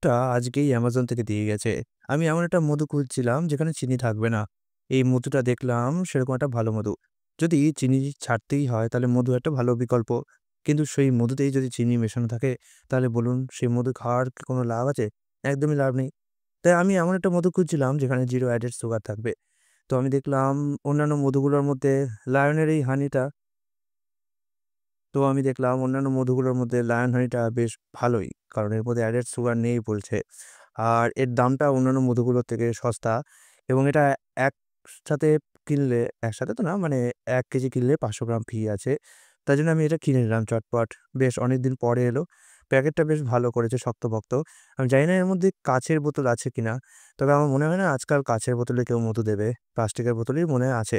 মধুটা আজকেই অ্যামাজন থেকে দিয়ে গেছে। আমি এমন একটা মধু খুঁজছিলাম যেখানে চিনি থাকবে না। এই মধুটা দেখলাম সেরকম একটা ভালো মধু। যদি চিনি ছাড়তেই হয় তাহলে মধু একটা ভালো বিকল্প। কিন্তু সেই মধুতেই যদি চিনি মেশানো থাকে তাহলে বলুন সেই মধু খাওয়ার কি কোনো লাভ আছে? একদমই লাভ নেই। তাই আমি এমন একটা মধু খুঁজছিলাম যেখানে জিরো অ্যাডেড সুগার থাকবে। তো আমি দেখলাম অন্যান্য মধুগুলোর মধ্যে লায়নের এই হানিটা আমি দেখলাম অন্যান্য মধুগুলোর মধ্যে লায়ন হানিটা বেশ ভালোই। কারণ এর মধ্যে অ্যাডেড সুগার নেই বলছে। আর এর দামটা অন্যান্য মধুগুলোর থেকে সস্তা এবং এটা একসাথে কিনলে একসাথে তো না মানে ১ কেজি কিনলে ৫০০ গ্রাম ফ্রি আছে। তাই জন্য আমি এটা কিনে নিলাম চটপট। বেশ অনেকদিন পরে এলো। প্যাকেটটা বেশ ভালো করেছে শক্তপোক্ত। আমি জানি না এর মধ্যে কাঁচের বোতল আছে কিনা। তবে আমার মনে হয় না আজকাল কাঁচের বোতলে কেউ মধু দেবে। প্লাস্টিকের বোতলেই মনে হয় আছে।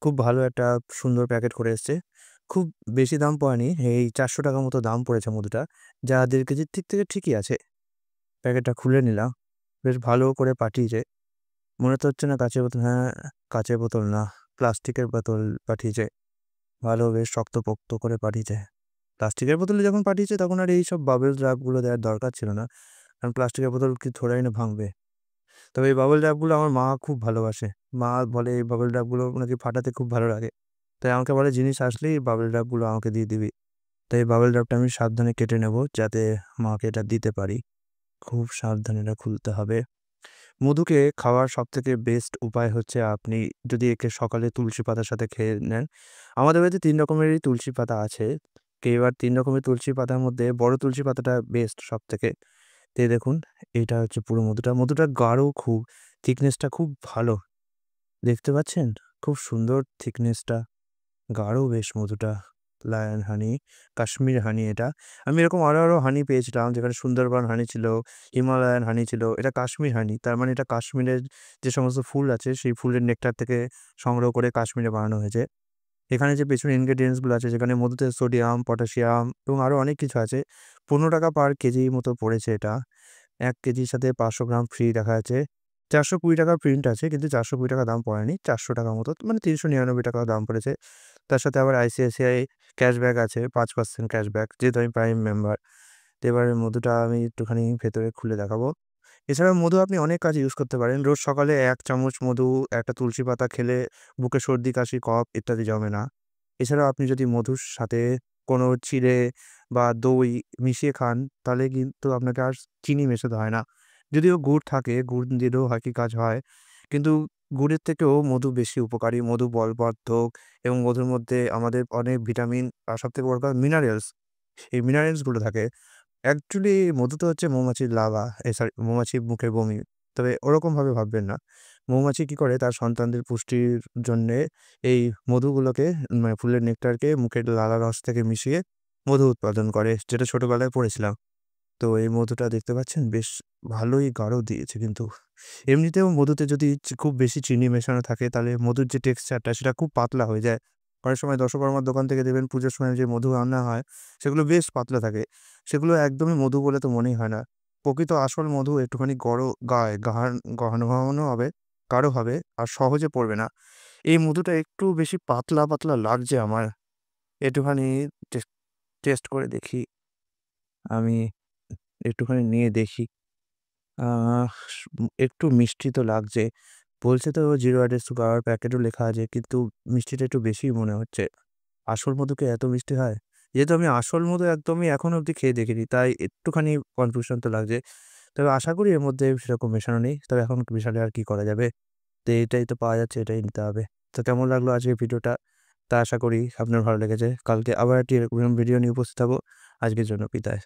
খুব ভালো একটা সুন্দর প্যাকেট করে এসছে। খুব বেশি দাম পড়েনি। এই ৳৪০০ মতো দাম পড়েছে মধুটা। যা ১.৫ কেজির থেকে ঠিকই আছে। প্যাকেটটা খুলে নিলাম। বেশ ভালো করে পাঠিয়েছে। মনে তো হচ্ছে না কাঁচের বোতল হ্যাঁ, কাঁচের বোতল না, প্লাস্টিকের বোতল পাঠিয়েছে। ভালো বেশ শক্তপোক্ত করে পাঠিয়েছে। প্লাস্টিকের বোতলে যখন পাঠিয়েছে তখন আর এইসব বাবল র‍্যাপ গুলো দেওয়ার দরকার ছিল না। কারণ প্লাস্টিকের বোতল কি থোড়াই না ভাঙবে। তবে এই বাবল র‍্যাপ গুলো আমার মা খুব ভালোবাসে। মা বলে এই বাবল র‍্যাপ গুলো নাকি ফাটাতে খুব ভালো লাগে। তাই আমাকে বলে, "জিনিস আসলেই বাবল র‍্যাপ গুলো আমাকে দিয়ে দিবি।" তাই এই বাবল র‍্যাপটা আমি সাবধানে কেটে নেব যাতে মাকে এটা দিতে পারি। খুব সাবধানে এটা খুলতে হবে। মধুকে খাওয়ার সবথেকে বেস্ট উপায় হচ্ছে আপনি যদি একে সকালে তুলসী পাতার সাথে খেয়ে নেন। আমাদের বাড়িতে ৩ রকমেরই তুলসী পাতা আছে। এবার ৩ রকমের তুলসী পাতার মধ্যে বড় তুলসী পাতাটা বেস্ট সবথেকে। তো এই দেখুন এইটা হচ্ছে পুরো মধুটা। মধুটার গাঢ় খুব, থিকনেসটা খুব ভালো। দেখতে পাচ্ছেন? খুব সুন্দর থিকনেসটা। গাঢ় বেশ মধুটা। লায়ন হানি, কাশ্মীর হানি এটা। আমি এরকম আরো হানি পেয়েছিলাম যেখানে সুন্দরবন হানি ছিল, হিমালয়ান হানি ছিল। এটা কাশ্মীর হানি। তার মানে এটা কাশ্মীরের যে সমস্ত ফুল আছে সেই ফুলের নেকটার থেকে সংগ্রহ করে কাশ্মীরে বানানো হয়েছে। এখানে যে পেছনে ingredients গুলো আছে যেখানে মধুতে সোডিয়াম, পটাশিয়াম এবং আরো অনেক কিছু আছে। ৳১৫ পার কেজি মতো পড়েছে এটা। ১ কেজির সাথে ৫০০ গ্রাম ফ্রি দেখা যাচ্ছে। ৳৪২০ প্রিন্ট আছে কিন্তু ৳৪২০ দাম পড়েনি। ৳৪০০ মতো মানে ৳৩৯৯ দাম পড়েছে। তার সাথে আবার আইসিআইসিআই ক্যাশব্যাক আছে ৫% ক্যাশব্যাক যেহেতু আমি প্রাইম মেম্বার। তো এবারে মধুটা আমি একটুখানি ভেতরে খুলে দেখাবো। এছাড়াও মধু আপনি অনেক কাজে ইউজ করতে পারেন। রোজ সকালে ১ চামচ মধু, একটা তুলসী পাতা খেলে বুকে সর্দি, কাশি, কফ ইত্যাদি জমে না। এছাড়াও আপনি যদি মধুর সাথে কোনো চিড়ে বা দই মিশিয়ে খান তাহলে কিন্তু আপনাকে আর চিনি মেশাতে হয় না। যদিও গুড় থাকে, গুড় দিলেও একই কাজ হয়। কিন্তু গুড়ের থেকেও মধু বেশি উপকারী। মধু বলবর্ধক এবং মধুর মধ্যে আমাদের অনেক ভিটামিন আর সবথেকে বড় কথা মিনারেলস, এই মিনারেলস গুলো থাকে। অ্যাকচুয়ালি মধু তো হচ্ছে মৌমাছির লার্ভা, সরি মৌমাছির মুখের বমি। তবে ওরকমভাবে ভাববেন না। মৌমাছি কি করে তার সন্তানদের পুষ্টির জন্যে এই মধুগুলোকে মানে ফুলের নেকটারকে মুখের লালা রস থেকে মিশিয়ে মধু উৎপাদন করে যেটা ছোটবেলায় পড়েছিলাম। তো এই মধুটা দেখতে পাচ্ছেন বেশ ভালোই গাঢ় দিয়েছে কিন্তু। এমনিতেও মধুতে যদি খুব বেশি চিনি মেশানো থাকে তাহলে মধুর যে টেক্সচারটা সেটা খুব পাতলা হয়ে যায়। অনেক সময় দশকর্মার দোকান থেকে দেখবেন পুজোর সময় যে মধু আনা হয় সেগুলো বেশ পাতলা থাকে। সেগুলো একদমই মধু বলে তো মনেই হয় না। প্রকৃত আসল মধু একটুখানি ঘন ঘন হবে, গাঢ় হবে আর সহজে পড়বে না। এই মধুটা একটু বেশি পাতলা, পাতলা লাগছে আমার। একটুখানি টেস্ট টেস্ট করে দেখি। আমি একটুখানি নিয়ে দেখি। আহ একটু মিষ্টি তো লাগছে। বলছে তো 0 added সুগার প্যাকেটেও লেখা আছে কিন্তু মিষ্টিটা একটু বেশিই মনে হচ্ছে। আসল মধু কি এত মিষ্টি হয়? যেহেতু আমি আসল মধু একদমই এখনো অব্দি খেয়ে দেখিনি তাই একটুখানি কনফিউশন তো লাগছে। তবে আশা করি এর মধ্যে সেরকম মেশানো নেই। তবে এখন মেশালে আর কি করা যাবে? তো এটাই তো পাওয়া যাচ্ছে এটাই নিতে হবে। তো কেমন লাগলো আজকের ভিডিওটা? তা আশা করি আপনার ভালো লেগেছে। কালকে আবার একটি এরকম ভিডিও নিয়ে উপস্থিত হব। আজকের জন্য বিদায়।